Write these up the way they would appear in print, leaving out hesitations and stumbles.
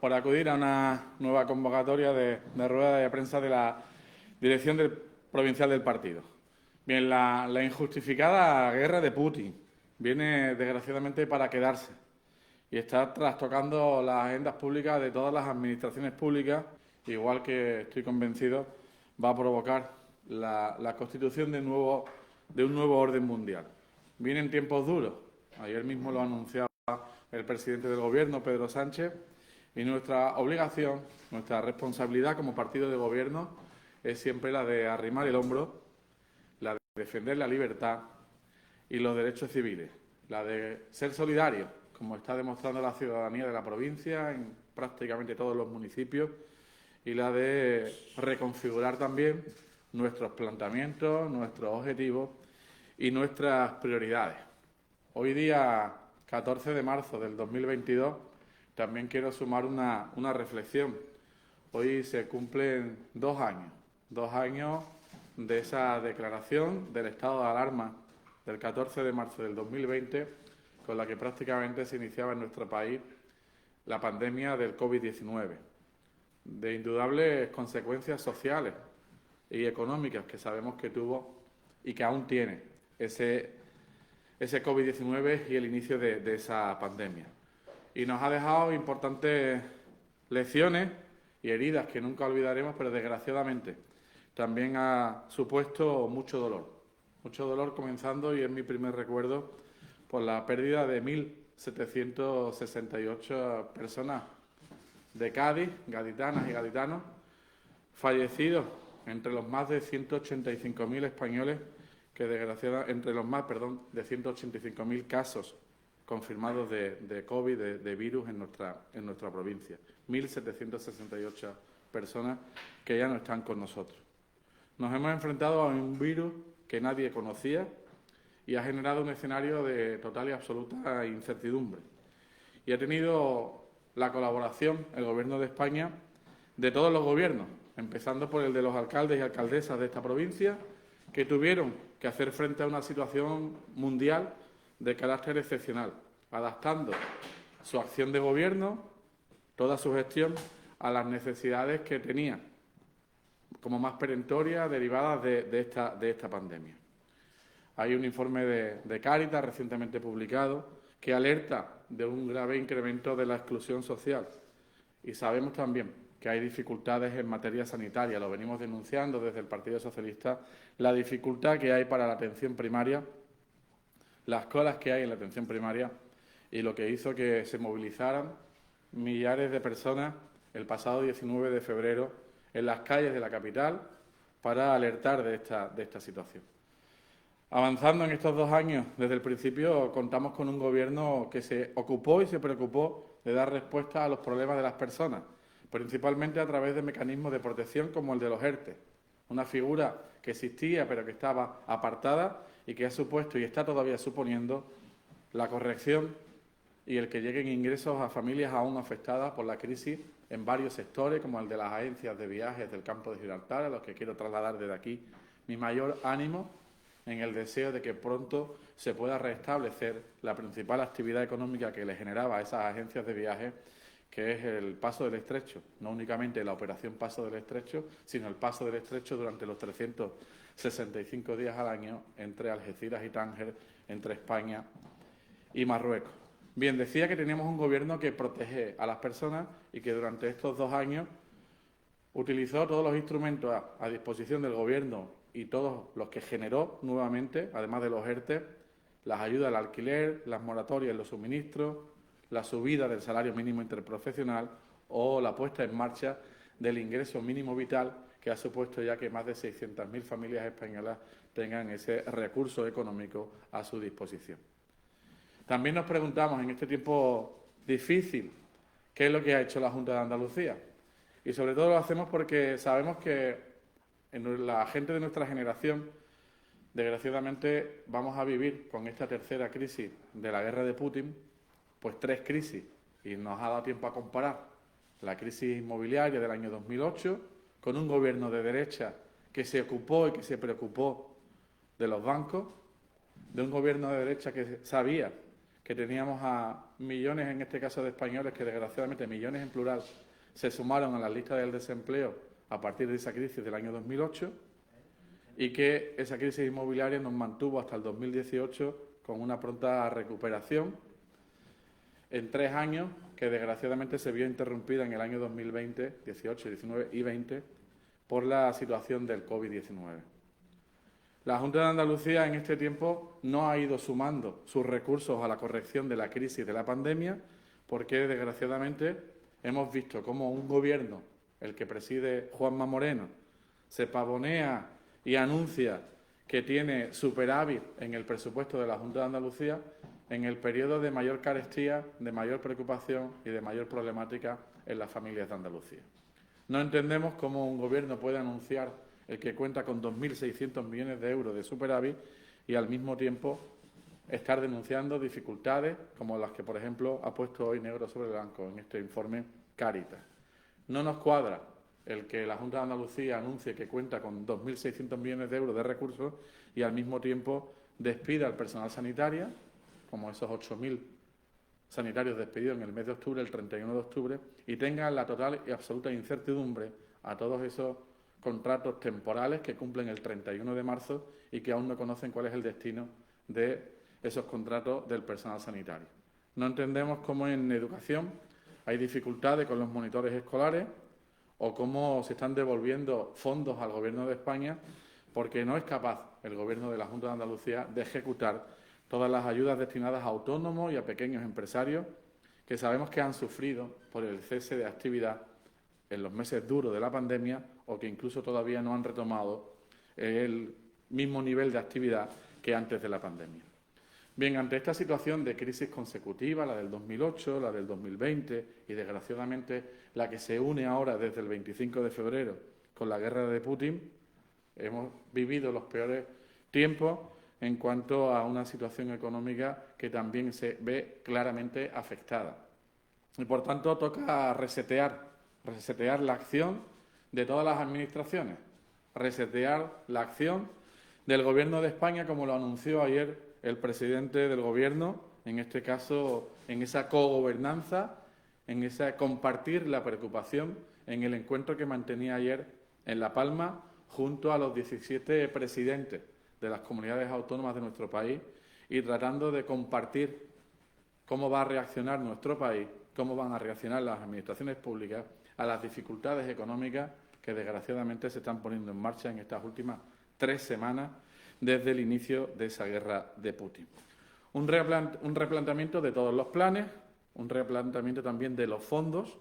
por acudir a una nueva convocatoria de rueda de prensa de la dirección provincial del partido. Bien, la injustificada guerra de Putin viene desgraciadamente para quedarse y está trastocando las agendas públicas de todas las administraciones públicas, igual que estoy convencido va a provocar la constitución de un nuevo orden mundial. Vienen tiempos duros. Ayer mismo lo anunciaba el presidente del Gobierno, Pedro Sánchez, y nuestra obligación, nuestra responsabilidad como partido de Gobierno es siempre la de arrimar el hombro, la de defender la libertad y los derechos civiles, la de ser solidarios, como está demostrando la ciudadanía de la provincia en prácticamente todos los municipios, y la de reconfigurar también nuestros planteamientos, nuestros objetivos y nuestras prioridades. Hoy día, 14 de marzo del 2022, también quiero sumar una reflexión. Hoy se cumplen 2 años de esa declaración del estado de alarma del 14 de marzo del 2020, con la que prácticamente se iniciaba en nuestro país la pandemia del COVID-19, de indudables consecuencias sociales y económicas que sabemos que tuvo y que aún tiene ese COVID-19 y el inicio de esa pandemia. Y nos ha dejado importantes lecciones y heridas que nunca olvidaremos, pero desgraciadamente también ha supuesto mucho dolor comenzando, y es mi primer recuerdo, por la pérdida de 1.768 personas de Cádiz, gaditanas y gaditanos, fallecidos entre los más de 185.000 españoles entre los más, de 185.000 casos confirmados de COVID, de virus en nuestra provincia. 1.768 personas que ya no están con nosotros. Nos hemos enfrentado a un virus que nadie conocía y ha generado un escenario de total y absoluta incertidumbre. Y ha tenido la colaboración, el Gobierno de España, de todos los gobiernos, empezando por el de los alcaldes y alcaldesas de esta provincia, que tuvieron que hacer frente a una situación mundial de carácter excepcional, adaptando su acción de gobierno, toda su gestión, a las necesidades que tenía como más perentorias derivadas de esta pandemia. Hay un informe de Cáritas recientemente publicado que alerta de un grave incremento de la exclusión social, y sabemos también que hay dificultades en materia sanitaria. Lo venimos denunciando desde el Partido Socialista, la dificultad que hay para la atención primaria, las colas que hay en la atención primaria, y lo que hizo que se movilizaran millares de personas el pasado 19 de febrero en las calles de la capital para alertar de esta situación. Avanzando en estos 2 años, desde el principio contamos con un Gobierno que se ocupó y se preocupó de dar respuesta a los problemas de las personas, principalmente a través de mecanismos de protección como el de los ERTE, una figura que existía pero que estaba apartada y que ha supuesto y está todavía suponiendo la corrección y el que lleguen ingresos a familias aún afectadas por la crisis en varios sectores, como el de las agencias de viajes del campo de Gibraltar, a los que quiero trasladar desde aquí mi mayor ánimo en el deseo de que pronto se pueda restablecer la principal actividad económica que le generaba a esas agencias de viajes, que es el Paso del Estrecho, no únicamente la operación Paso del Estrecho, sino el Paso del Estrecho durante los 365 días al año entre Algeciras y Tánger, entre España y Marruecos. Bien, decía que teníamos un Gobierno que protege a las personas y que durante estos 2 años utilizó todos los instrumentos a disposición del Gobierno y todos los que generó nuevamente, además de los ERTE, las ayudas al alquiler, las moratorias en los suministros, la subida del salario mínimo interprofesional o la puesta en marcha del ingreso mínimo vital, que ha supuesto ya que más de 600.000 familias españolas tengan ese recurso económico a su disposición. También nos preguntamos en este tiempo difícil qué es lo que ha hecho la Junta de Andalucía. Y sobre todo lo hacemos porque sabemos que en la gente de nuestra generación, desgraciadamente, vamos a vivir con esta tercera crisis de la guerra de Putin, pues 3 crisis, y nos ha dado tiempo a comparar la crisis inmobiliaria del año 2008 con un Gobierno de derecha que se ocupó y que se preocupó de los bancos, de un Gobierno de derecha que sabía que teníamos a millones, en este caso de españoles, que desgraciadamente millones en plural, se sumaron a las listas del desempleo a partir de esa crisis del año 2008 y que esa crisis inmobiliaria nos mantuvo hasta el 2018 con una pronta recuperación en 3 años que desgraciadamente se vio interrumpida en el año 2020, 18, 19 y 20 por la situación del COVID-19. La Junta de Andalucía en este tiempo no ha ido sumando sus recursos a la corrección de la crisis de la pandemia porque desgraciadamente hemos visto cómo un gobierno, el que preside Juanma Moreno, se pavonea y anuncia que tiene superávit en el presupuesto de la Junta de Andalucía en el periodo de mayor carestía, de mayor preocupación y de mayor problemática en las familias de Andalucía. No entendemos cómo un gobierno puede anunciar el que cuenta con 2.600 millones de euros de superávit y al mismo tiempo estar denunciando dificultades como las que, por ejemplo, ha puesto hoy negro sobre blanco en este informe Cáritas. No nos cuadra el que la Junta de Andalucía anuncie que cuenta con 2.600 millones de euros de recursos y al mismo tiempo despida al personal sanitario, como esos 8.000 sanitarios despedidos en el mes de octubre, el 31 de octubre, y tenga la total y absoluta incertidumbre a todos esos contratos temporales que cumplen el 31 de marzo y que aún no conocen cuál es el destino de esos contratos del personal sanitario. No entendemos cómo en educación hay dificultades con los monitores escolares o cómo se están devolviendo fondos al Gobierno de España porque no es capaz el Gobierno de la Junta de Andalucía de ejecutar todas las ayudas destinadas a autónomos y a pequeños empresarios que sabemos que han sufrido por el cese de actividad en los meses duros de la pandemia o que incluso todavía no han retomado el mismo nivel de actividad que antes de la pandemia. Bien, ante esta situación de crisis consecutiva, la del 2008, la del 2020 y, desgraciadamente, la que se une ahora desde el 25 de febrero con la guerra de Putin, hemos vivido los peores tiempos en cuanto a una situación económica que también se ve claramente afectada. Y, por tanto, toca resetear la acción de todas las administraciones, resetear la acción del Gobierno de España, como lo anunció ayer el presidente del Gobierno, en este caso en esa cogobernanza, en esa compartir la preocupación en el encuentro que mantenía ayer en La Palma junto a los 17 presidentes de las comunidades autónomas de nuestro país y tratando de compartir cómo va a reaccionar nuestro país, cómo van a reaccionar las administraciones públicas a las dificultades económicas que desgraciadamente se están poniendo en marcha en estas últimas 3 semanas desde el inicio de esa guerra de Putin. Un replanteamiento de todos los planes, un replanteamiento también de los fondos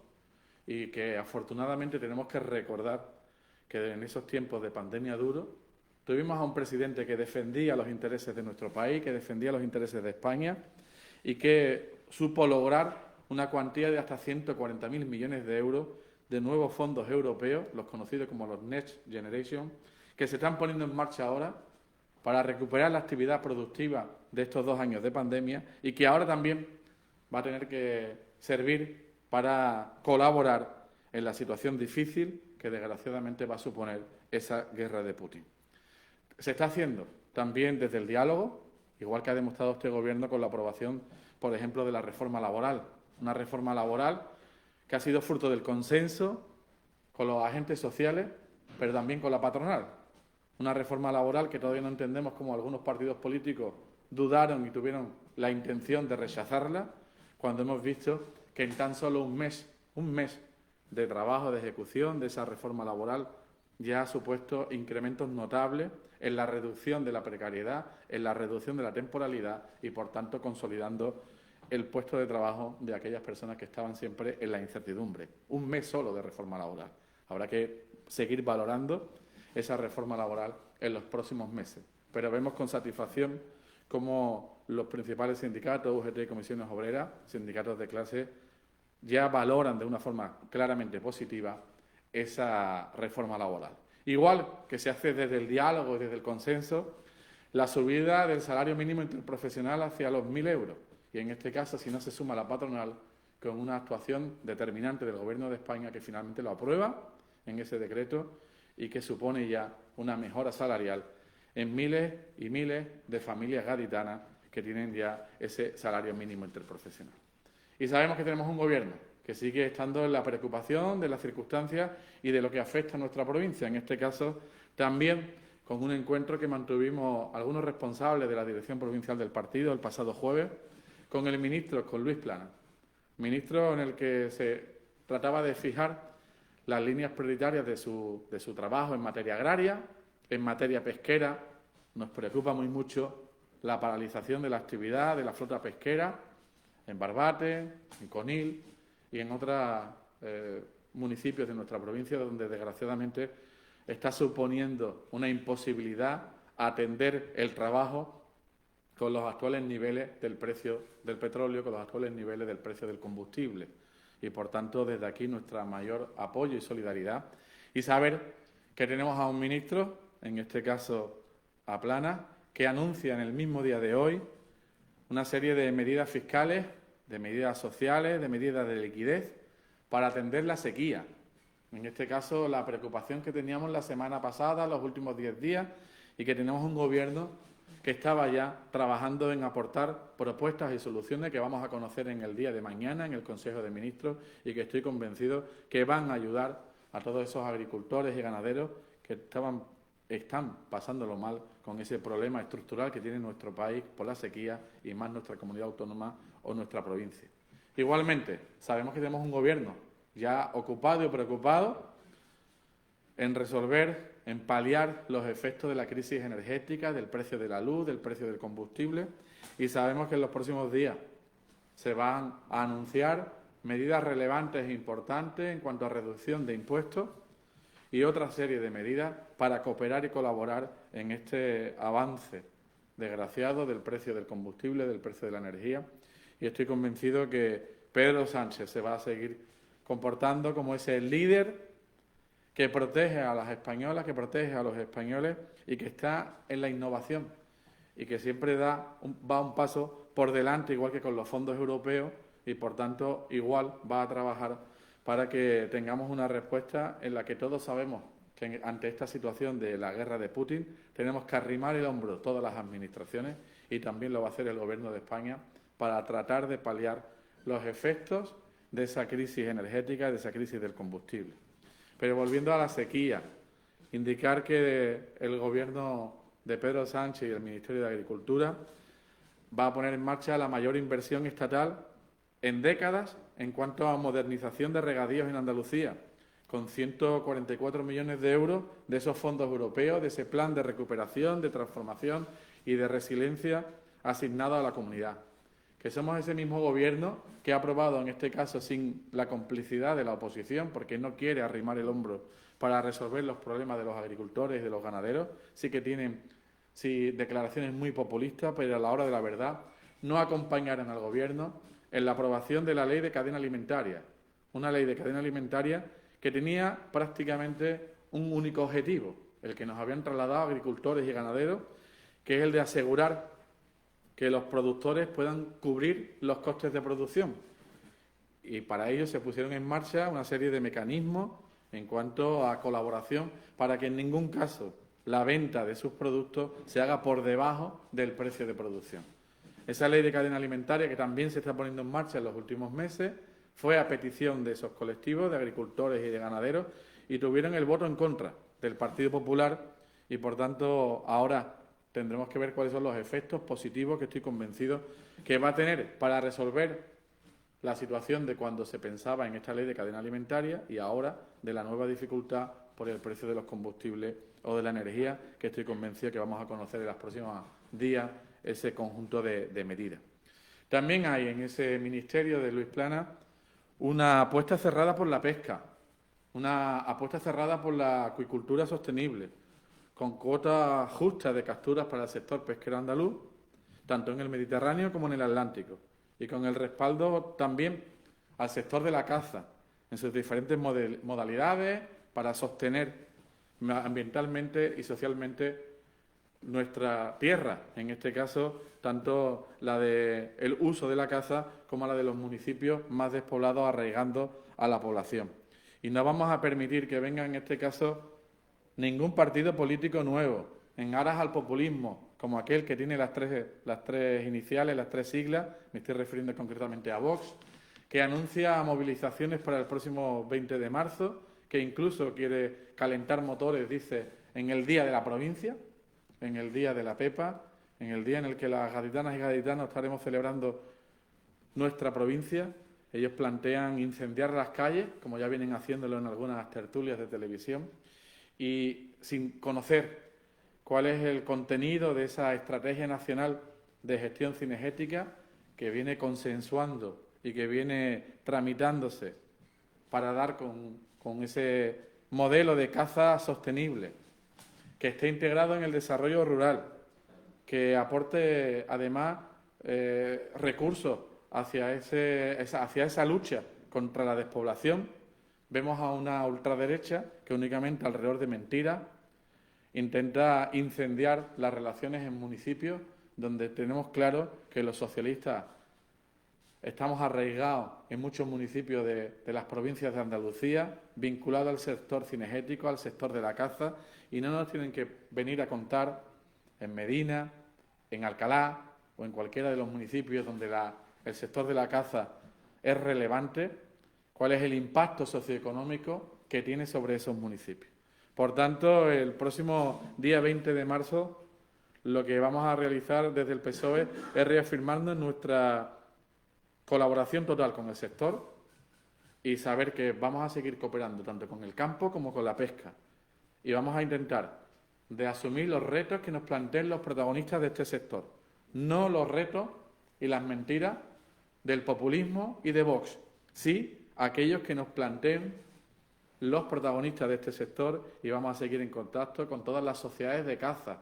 y que afortunadamente tenemos que recordar que en esos tiempos de pandemia duro tuvimos a un presidente que defendía los intereses de nuestro país, que defendía los intereses de España y que supo lograr una cuantía de hasta 140.000 millones de euros de nuevos fondos europeos, los conocidos como los Next Generation, que se están poniendo en marcha ahora para recuperar la actividad productiva de estos 2 años de pandemia y que ahora también va a tener que servir para colaborar en la situación difícil que desgraciadamente va a suponer esa guerra de Putin. Se está haciendo también desde el diálogo, igual que ha demostrado este Gobierno con la aprobación, por ejemplo, de la reforma laboral. Una reforma laboral que ha sido fruto del consenso con los agentes sociales, pero también con la patronal. Una reforma laboral que todavía no entendemos cómo algunos partidos políticos dudaron y tuvieron la intención de rechazarla, cuando hemos visto que en tan solo un mes de trabajo, de ejecución de esa reforma laboral, ya ha supuesto incrementos notables en la reducción de la precariedad, en la reducción de la temporalidad y, por tanto, consolidando el puesto de trabajo de aquellas personas que estaban siempre en la incertidumbre. Un mes solo de reforma laboral. Habrá que seguir valorando esa reforma laboral en los próximos meses. Pero vemos con satisfacción cómo los principales sindicatos, UGT y Comisiones Obreras, sindicatos de clase, ya valoran de una forma claramente positiva esa reforma laboral. Igual que se hace desde el diálogo y desde el consenso, la subida del salario mínimo interprofesional hacia los 1.000 euros. Y en este caso, si no se suma la patronal, con una actuación determinante del Gobierno de España que finalmente lo aprueba en ese decreto y que supone ya una mejora salarial en miles y miles de familias gaditanas que tienen ya ese salario mínimo interprofesional. Y sabemos que tenemos un Gobierno que sigue estando en la preocupación de las circunstancias y de lo que afecta a nuestra provincia. En este caso, también con un encuentro que mantuvimos algunos responsables de la dirección provincial del partido el pasado jueves con el ministro, con Luis Planas. Ministro en el que se trataba de fijar las líneas prioritarias de su trabajo en materia agraria, en materia pesquera. Nos preocupa muy mucho la paralización de la actividad de la flota pesquera en Barbate, en Conil y en otros municipios de nuestra provincia, donde desgraciadamente está suponiendo una imposibilidad atender el trabajo con los actuales niveles del precio del petróleo, con los actuales niveles del precio del combustible. Y, por tanto, desde aquí nuestro mayor apoyo y solidaridad. Y saber que tenemos a un ministro, en este caso a Planas, que anuncia en el mismo día de hoy una serie de medidas fiscales, de medidas sociales, de medidas de liquidez para atender la sequía. En este caso, la preocupación que teníamos la semana pasada, los últimos 10 días, y que tenemos un Gobierno que estaba ya trabajando en aportar propuestas y soluciones que vamos a conocer en el día de mañana en el Consejo de Ministros y que estoy convencido que van a ayudar a todos esos agricultores y ganaderos que están pasándolo mal con ese problema estructural que tiene nuestro país por la sequía y más nuestra comunidad autónoma o nuestra provincia. Igualmente, sabemos que tenemos un Gobierno ya ocupado y preocupado en resolver, en paliar los efectos de la crisis energética, del precio de la luz, del precio del combustible, y sabemos que en los próximos días se van a anunciar medidas relevantes e importantes en cuanto a reducción de impuestos y otra serie de medidas para cooperar y colaborar en este avance desgraciado del precio del combustible, del precio de la energía. Y estoy convencido que Pedro Sánchez se va a seguir comportando como ese líder que protege a las españolas, que protege a los españoles y que está en la innovación y que siempre va un paso por delante, igual que con los fondos europeos, y por tanto igual va a trabajar para que tengamos una respuesta en la que todos sabemos que ante esta situación de la guerra de Putin tenemos que arrimar el hombro todas las administraciones, y también lo va a hacer el Gobierno de España, para tratar de paliar los efectos de esa crisis energética, de esa crisis del combustible. Pero volviendo a la sequía, indicar que el Gobierno de Pedro Sánchez y el Ministerio de Agricultura va a poner en marcha la mayor inversión estatal en décadas en cuanto a modernización de regadíos en Andalucía, con 144 millones de euros de esos fondos europeos, de ese plan de recuperación, de transformación y de resiliencia asignado a la comunidad. Que somos ese mismo Gobierno que ha aprobado, en este caso sin la complicidad de la oposición, porque no quiere arrimar el hombro para resolver los problemas de los agricultores y de los ganaderos. Sí que tienen declaraciones muy populistas, pero a la hora de la verdad no acompañaron al Gobierno en la aprobación de la Ley de Cadena Alimentaria. Una ley de cadena alimentaria que tenía prácticamente un único objetivo, el que nos habían trasladado agricultores y ganaderos, que es el de asegurar que los productores puedan cubrir los costes de producción. Y para ello se pusieron en marcha una serie de mecanismos en cuanto a colaboración para que en ningún caso la venta de sus productos se haga por debajo del precio de producción. Esa ley de cadena alimentaria, que también se está poniendo en marcha en los últimos meses, fue a petición de esos colectivos de agricultores y de ganaderos y tuvieron el voto en contra del Partido Popular y, por tanto, ahora tendremos que ver cuáles son los efectos positivos que estoy convencido que va a tener para resolver la situación de cuando se pensaba en esta ley de cadena alimentaria y ahora de la nueva dificultad por el precio de los combustibles o de la energía, que estoy convencido que vamos a conocer en los próximos días ese conjunto de medidas. También hay en ese ministerio de Luis Planas una apuesta cerrada por la pesca, una apuesta cerrada por la acuicultura sostenible, con cuotas justas de capturas para el sector pesquero andaluz, tanto en el Mediterráneo como en el Atlántico, y con el respaldo también al sector de la caza, en sus diferentes modalidades, para sostener ambientalmente y socialmente nuestra tierra, en este caso, tanto la del uso de la caza como la de los municipios más despoblados, arraigando a la población. Y no vamos a permitir que venga, en este caso, ningún partido político nuevo, en aras al populismo, como aquel que tiene las tres iniciales, las tres siglas, me estoy refiriendo concretamente a Vox, que anuncia movilizaciones para el próximo 20 de marzo, que incluso quiere calentar motores, dice, en el Día de la Provincia, en el Día de la Pepa, en el día en el que las gaditanas y gaditanos estaremos celebrando nuestra provincia. Ellos plantean incendiar las calles, como ya vienen haciéndolo en algunas tertulias de televisión, y sin conocer cuál es el contenido de esa estrategia nacional de gestión cinegética que viene consensuando y que viene tramitándose para dar con ese modelo de caza sostenible, que esté integrado en el desarrollo rural, que aporte además recursos hacia esa lucha contra la despoblación. Vemos a una ultraderecha que únicamente alrededor de mentiras intenta incendiar las relaciones en municipios donde tenemos claro que los socialistas estamos arraigados en muchos municipios de las provincias de Andalucía, vinculados al sector cinegético, al sector de la caza, y no nos tienen que venir a contar en Medina, en Alcalá o en cualquiera de los municipios donde el sector de la caza es relevante, cuál es el impacto socioeconómico que tiene sobre esos municipios. Por tanto, el próximo día 20 de marzo lo que vamos a realizar desde el PSOE es reafirmarnos nuestra colaboración total con el sector y saber que vamos a seguir cooperando tanto con el campo como con la pesca. Y vamos a intentar de asumir los retos que nos planteen los protagonistas de este sector, no los retos y las mentiras del populismo y de Vox, sí aquellos que nos planteen los protagonistas de este sector, y vamos a seguir en contacto con todas las sociedades de caza,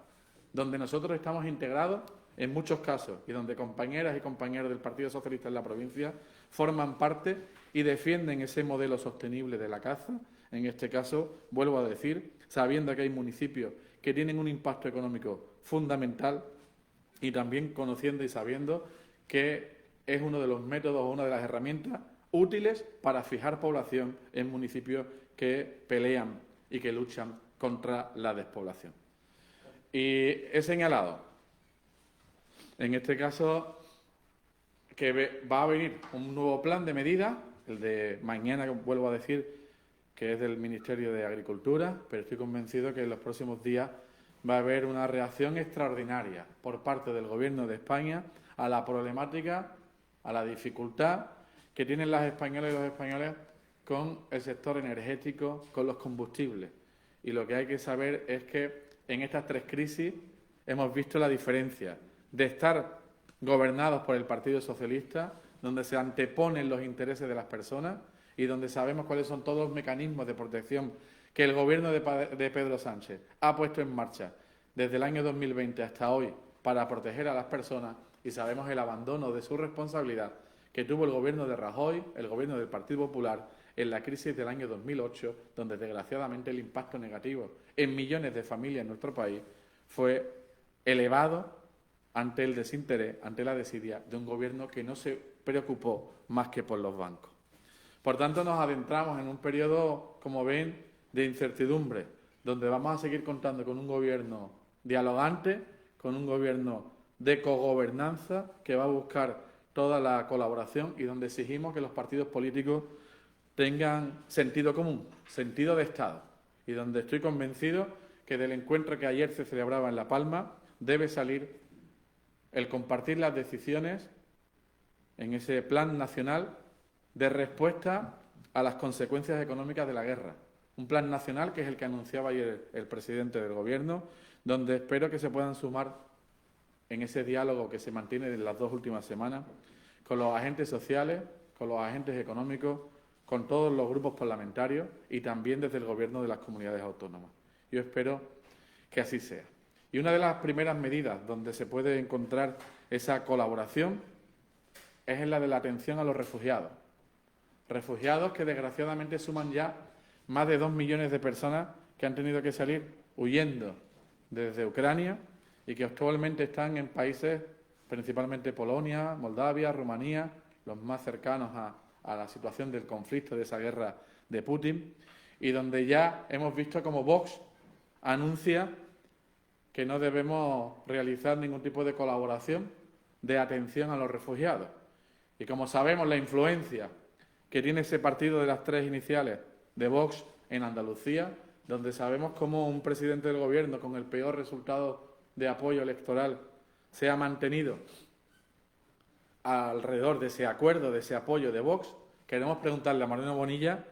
donde nosotros estamos integrados en muchos casos y donde compañeras y compañeros del Partido Socialista en la provincia forman parte y defienden ese modelo sostenible de la caza. En este caso, vuelvo a decir, sabiendo que hay municipios que tienen un impacto económico fundamental y también conociendo y sabiendo que es uno de los métodos, una de las herramientas útiles para fijar población en municipios que pelean y que luchan contra la despoblación. Y he señalado, en este caso, que va a venir un nuevo plan de medidas, el de mañana, vuelvo a decir, que es del Ministerio de Agricultura, pero estoy convencido que en los próximos días va a haber una reacción extraordinaria por parte del Gobierno de España a la problemática, a la dificultad que tienen las españolas y los españoles con el sector energético, con los combustibles. Y lo que hay que saber es que en estas tres crisis hemos visto la diferencia de estar gobernados por el Partido Socialista, donde se anteponen los intereses de las personas y donde sabemos cuáles son todos los mecanismos de protección que el Gobierno de Pedro Sánchez ha puesto en marcha desde el año 2020 hasta hoy para proteger a las personas, y sabemos el abandono de su responsabilidad que tuvo el Gobierno de Rajoy, el Gobierno del Partido Popular, en la crisis del año 2008, donde desgraciadamente el impacto negativo en millones de familias en nuestro país fue elevado ante el desinterés, ante la desidia de un Gobierno que no se preocupó más que por los bancos. Por tanto, nos adentramos en un periodo, como ven, de incertidumbre, donde vamos a seguir contando con un Gobierno dialogante, con un Gobierno de cogobernanza que va a buscar toda la colaboración y donde exigimos que los partidos políticos tengan sentido común, sentido de Estado, y donde estoy convencido que del encuentro que ayer se celebraba en La Palma debe salir el compartir las decisiones en ese plan nacional de respuesta a las consecuencias económicas de la guerra. Un plan nacional que es el que anunciaba ayer el presidente del Gobierno, donde espero que se puedan sumar en ese diálogo que se mantiene en las 2 últimas semanas con los agentes sociales, con los agentes económicos, con todos los grupos parlamentarios y también desde el Gobierno de las comunidades autónomas. Yo espero que así sea. Y una de las primeras medidas donde se puede encontrar esa colaboración es en la de la atención a los refugiados. Refugiados que desgraciadamente suman ya más de 2 millones de personas que han tenido que salir huyendo desde Ucrania y que actualmente están en países, principalmente Polonia, Moldavia, Rumanía, los más cercanos a la situación del conflicto, de esa guerra de Putin, y donde ya hemos visto como Vox anuncia que no debemos realizar ningún tipo de colaboración de atención a los refugiados. Y como sabemos la influencia que tiene ese partido de las tres iniciales de Vox en Andalucía, donde sabemos cómo un presidente del Gobierno con el peor resultado de apoyo electoral se ha mantenido alrededor de ese acuerdo, de ese apoyo de Vox, queremos preguntarle a Moreno Bonilla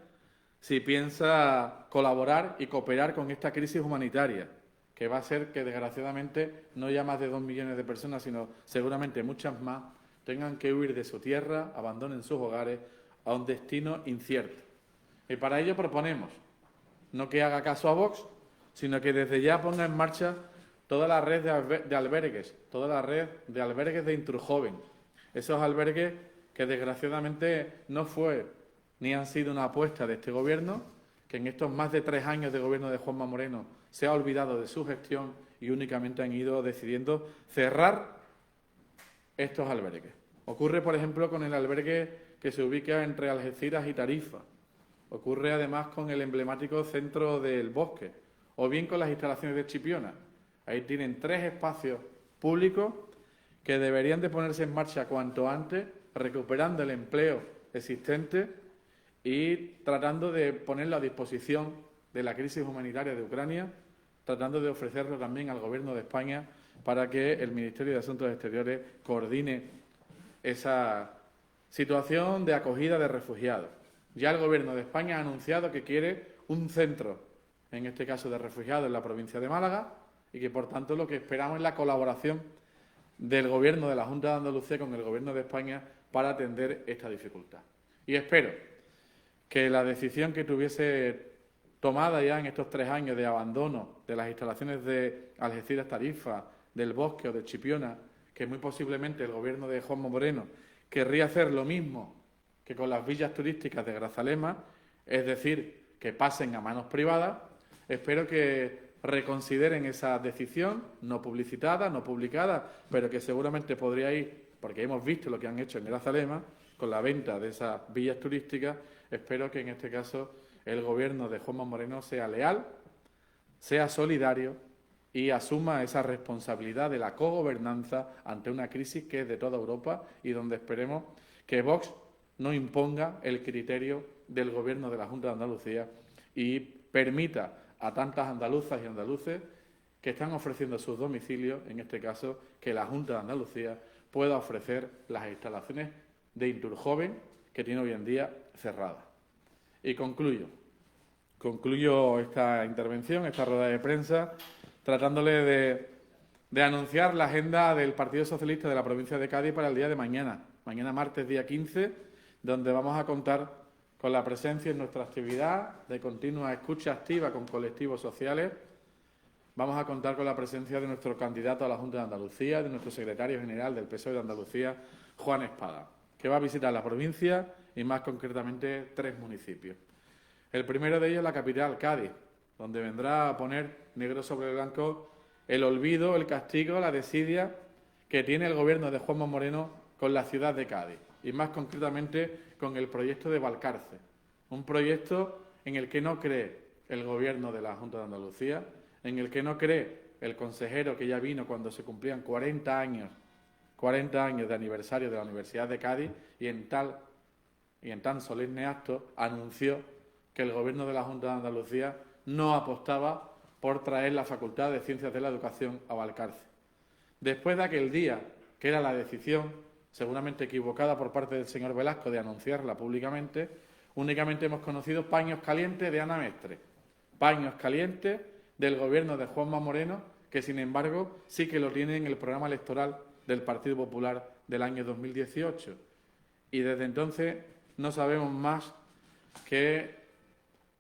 si piensa colaborar y cooperar con esta crisis humanitaria, que va a ser que desgraciadamente no ya más de 2 millones de personas, sino seguramente muchas más, tengan que huir de su tierra, abandonen sus hogares a un destino incierto. Y para ello proponemos no que haga caso a Vox, sino que desde ya ponga en marcha toda la red de albergues, toda la red de albergues de Intrurjoven. Esos albergues que desgraciadamente no fue ni han sido una apuesta de este Gobierno, que en estos más de 3 años de Gobierno de Juanma Moreno se ha olvidado de su gestión y únicamente han ido decidiendo cerrar estos albergues. Ocurre, por ejemplo, con el albergue que se ubica entre Algeciras y Tarifa. Ocurre además con el emblemático Centro del Bosque o bien con las instalaciones de Chipiona. Ahí tienen 3 espacios públicos que deberían de ponerse en marcha cuanto antes, recuperando el empleo existente y tratando de ponerlo a disposición de la crisis humanitaria de Ucrania, tratando de ofrecerlo también al Gobierno de España para que el Ministerio de Asuntos Exteriores coordine esa situación de acogida de refugiados. Ya el Gobierno de España ha anunciado que quiere un centro, en este caso de refugiados, en la provincia de Málaga y que, por tanto, lo que esperamos es la colaboración del Gobierno de la Junta de Andalucía con el Gobierno de España para atender esta dificultad. Y espero que la decisión que tuviese tomada ya en estos 3 años de abandono de las instalaciones de Algeciras Tarifa, del Bosque o de Chipiona, que muy posiblemente el Gobierno de Juanma Moreno querría hacer lo mismo que con las villas turísticas de Grazalema, es decir, que pasen a manos privadas, espero que reconsideren esa decisión, no publicitada, no publicada, pero que seguramente podría ir, porque hemos visto lo que han hecho en Grazalema, con la venta de esas villas turísticas. Espero que en este caso el Gobierno de Juanma Moreno sea leal, sea solidario y asuma esa responsabilidad de la cogobernanza ante una crisis que es de toda Europa y donde esperemos que Vox no imponga el criterio del Gobierno de la Junta de Andalucía y permita a tantas andaluzas y andaluces que están ofreciendo sus domicilios, en este caso, que la Junta de Andalucía pueda ofrecer las instalaciones de Intrurjoven que tiene hoy en día cerrada. Y concluyo esta intervención, esta rueda de prensa, tratándole de anunciar la agenda del Partido Socialista de la provincia de Cádiz para el día de mañana martes, día 15, donde vamos a contar con la presencia en nuestra actividad de continua escucha activa con colectivos sociales. Vamos a contar con la presencia de nuestro candidato a la Junta de Andalucía, de nuestro secretario general del PSOE de Andalucía, Juan Espada, que va a visitar la provincia y más concretamente 3 municipios. El primero de ellos la capital, Cádiz, donde vendrá a poner negro sobre blanco el olvido, el castigo, la desidia que tiene el Gobierno de Juanma Moreno con la ciudad de Cádiz y más concretamente con el proyecto de Valcarce, un proyecto en el que no cree el Gobierno de la Junta de Andalucía, en el que no cree el consejero que ya vino cuando se cumplían 40 años de aniversario de la Universidad de Cádiz y en tan solemne acto anunció que el Gobierno de la Junta de Andalucía no apostaba por traer la Facultad de Ciencias de la Educación a Valcarce. Después de aquel día, que era la decisión seguramente equivocada por parte del señor Velasco de anunciarla públicamente, únicamente hemos conocido paños calientes de Ana Mestre, paños calientes del Gobierno de Juanma Moreno, que sin embargo sí que lo tiene en el programa electoral del Partido Popular del año 2018. Y desde entonces no sabemos más que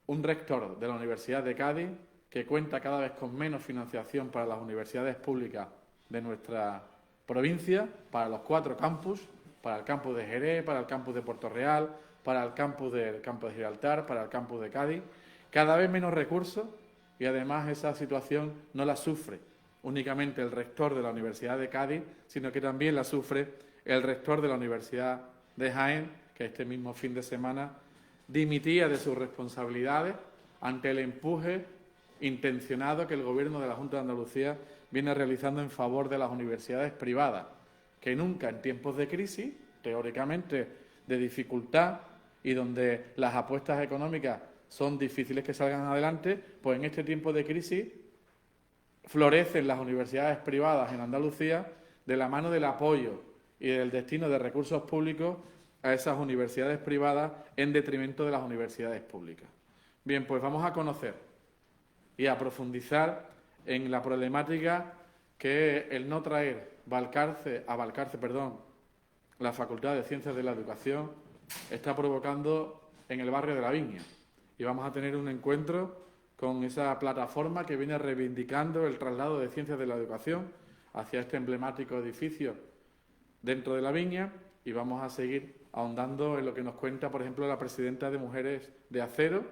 un rector de la Universidad de Cádiz que cuenta cada vez con menos financiación para las universidades públicas de nuestra provincia, para los 4 campus, para el campus de Jerez, para el campus de Puerto Real, para el campus de Gibraltar, para el campus de Cádiz, cada vez menos recursos y además esa situación no la sufre únicamente el rector de la Universidad de Cádiz, sino que también la sufre el rector de la Universidad de Jaén, que este mismo fin de semana dimitía de sus responsabilidades ante el empuje intencionado que el Gobierno de la Junta de Andalucía viene realizando en favor de las universidades privadas, que nunca en tiempos de crisis teóricamente de dificultad y donde las apuestas económicas son difíciles que salgan adelante, pues en este tiempo de crisis florecen las universidades privadas en Andalucía de la mano del apoyo y del destino de recursos públicos a esas universidades privadas en detrimento de las universidades públicas. Bien, pues vamos a conocer y a profundizar en la problemática que el no traer a Valcarce, la Facultad de Ciencias de la Educación está provocando en el barrio de La Viña. Y vamos a tener un encuentro con esa plataforma que viene reivindicando el traslado de Ciencias de la Educación hacia este emblemático edificio dentro de La Viña, y vamos a seguir ahondando en lo que nos cuenta, por ejemplo, la presidenta de Mujeres de Acero,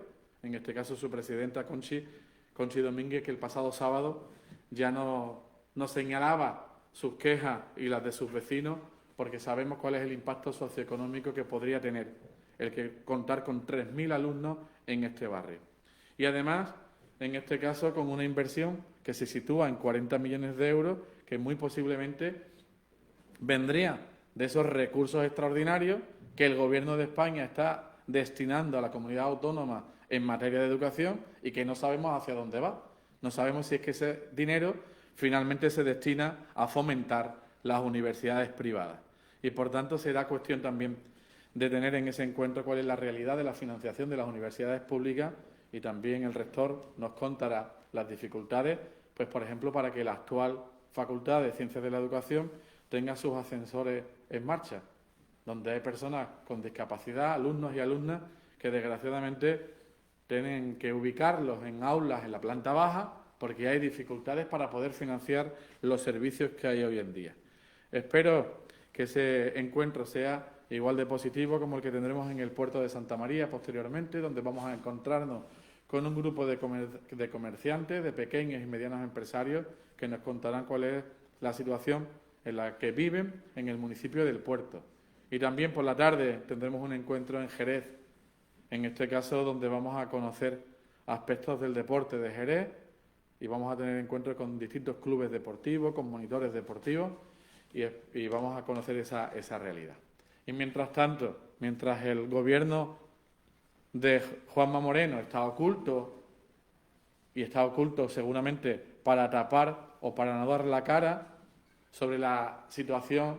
en este caso su presidenta Conchi Domínguez, que el pasado sábado ya nos señalaba sus quejas y las de sus vecinos, porque sabemos cuál es el impacto socioeconómico que podría tener el que contar con 3.000 alumnos en este barrio. Y además, en este caso, con una inversión que se sitúa en 40 millones de euros, que muy posiblemente vendría de esos recursos extraordinarios que el Gobierno de España está destinando a la comunidad autónoma en materia de educación y que no sabemos hacia dónde va. No sabemos si es que ese dinero finalmente se destina a fomentar las universidades privadas. Y, por tanto, será cuestión también de tener en ese encuentro cuál es la realidad de la financiación de las universidades públicas, y también el rector nos contará las dificultades, pues, por ejemplo, para que la actual Facultad de Ciencias de la Educación tenga sus ascensores en marcha, donde hay personas con discapacidad, alumnos y alumnas, que desgraciadamente tienen que ubicarlos en aulas en la planta baja porque hay dificultades para poder financiar los servicios que hay hoy en día. Espero que ese encuentro sea igual de positivo como el que tendremos en el puerto de Santa María posteriormente, donde vamos a encontrarnos con un grupo de comerciantes, de pequeños y medianos empresarios, que nos contarán cuál es la situación en la que viven en el municipio del Puerto. Y también por la tarde tendremos un encuentro en Jerez, en este caso donde vamos a conocer aspectos del deporte de Jerez y vamos a tener encuentros con distintos clubes deportivos, con monitores deportivos y vamos a conocer esa realidad. Y mientras tanto, mientras el gobierno de Juanma Moreno está oculto, y está oculto seguramente para tapar o para no dar la cara sobre la situación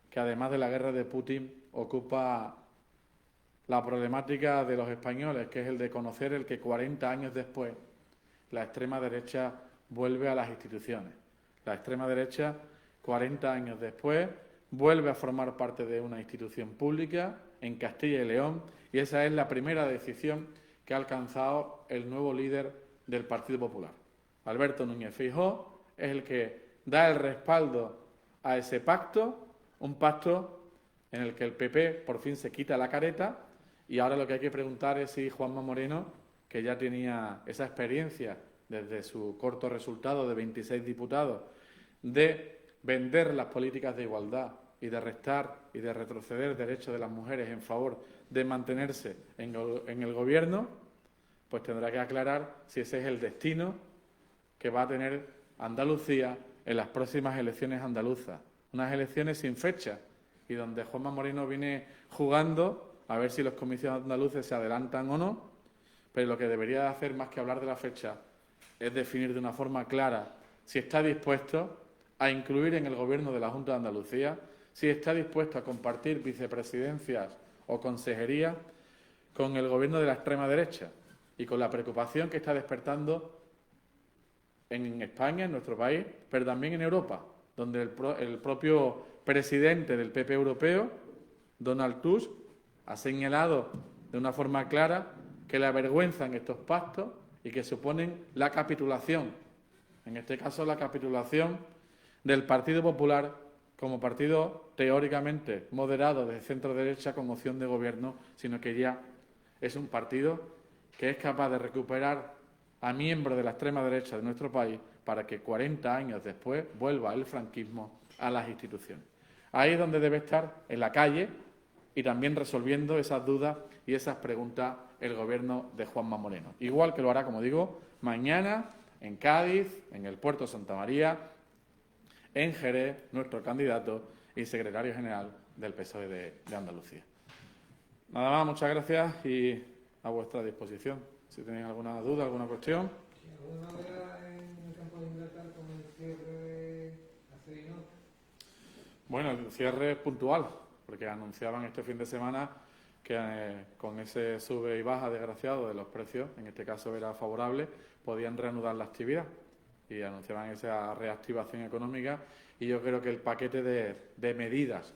que, además de la guerra de Putin, ocupa la problemática de los españoles, que es el de conocer el que 40 años después la extrema derecha vuelve a las instituciones. La extrema derecha, 40 años después, vuelve a formar parte de una institución pública en Castilla y León, y esa es la primera decisión que ha alcanzado el nuevo líder del Partido Popular. Alberto Núñez Feijóo es el que da el respaldo a ese pacto, un pacto en el que el PP por fin se quita la careta, y ahora lo que hay que preguntar es si Juanma Moreno, que ya tenía esa experiencia desde su corto resultado de 26 diputados, de vender las políticas de igualdad y de restar y de retroceder derechos de las mujeres en favor de mantenerse en el Gobierno, pues tendrá que aclarar si ese es el destino que va a tener Andalucía en las próximas elecciones andaluzas. Unas elecciones sin fecha y donde Juanma Moreno viene jugando a ver si los comicios andaluces se adelantan o no, pero lo que debería hacer, más que hablar de la fecha, es definir de una forma clara si está dispuesto a incluir en el Gobierno de la Junta de Andalucía, si está dispuesto a compartir vicepresidencias o consejerías con el Gobierno de la extrema derecha y con la preocupación que está despertando en España, en nuestro país, pero también en Europa, donde el propio presidente del PP europeo, Donald Tusk, ha señalado de una forma clara que le avergüenzan estos pactos y que suponen la capitulación, en este caso la capitulación del Partido Popular como partido teóricamente moderado de centro-derecha con opción de gobierno, sino que ya es un partido que es capaz de recuperar a miembros de la extrema derecha de nuestro país para que 40 años después vuelva el franquismo a las instituciones. Ahí es donde debe estar, en la calle, y también resolviendo esas dudas y esas preguntas el Gobierno de Juanma Moreno. Igual que lo hará, como digo, mañana en Cádiz, en el puerto de Santa María, en Jerez, nuestro candidato y secretario general del PSOE de Andalucía. Nada más, muchas gracias y a vuestra disposición. Si tenéis alguna duda, alguna cuestión. ¿Alguna novedad en el campo de Gibraltar con el cierre de Acerinox? Bueno, el cierre es puntual, porque anunciaban este fin de semana que con ese sube y baja desgraciado de los precios, en este caso era favorable, podían reanudar la actividad y anunciaban esa reactivación económica. Y yo creo que el paquete de medidas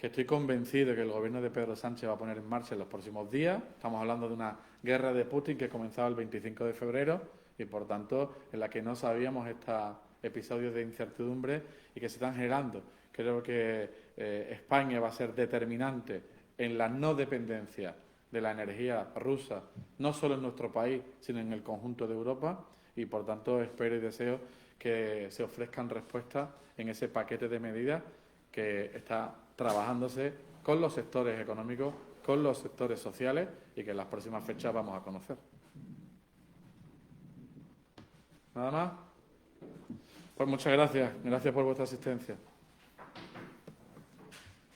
que estoy convencido que el gobierno de Pedro Sánchez va a poner en marcha en los próximos días, estamos hablando de una guerra de Putin que comenzaba el 25 de febrero y, por tanto, en la que no sabíamos estos episodios de incertidumbre y que se están generando. Creo que España va a ser determinante en la no dependencia de la energía rusa, no solo en nuestro país, sino en el conjunto de Europa, y por tanto espero y deseo que se ofrezcan respuestas en ese paquete de medidas que está trabajándose con los sectores económicos, con los sectores sociales y que en las próximas fechas vamos a conocer. ¿Nada más? Pues muchas gracias. Gracias por vuestra asistencia.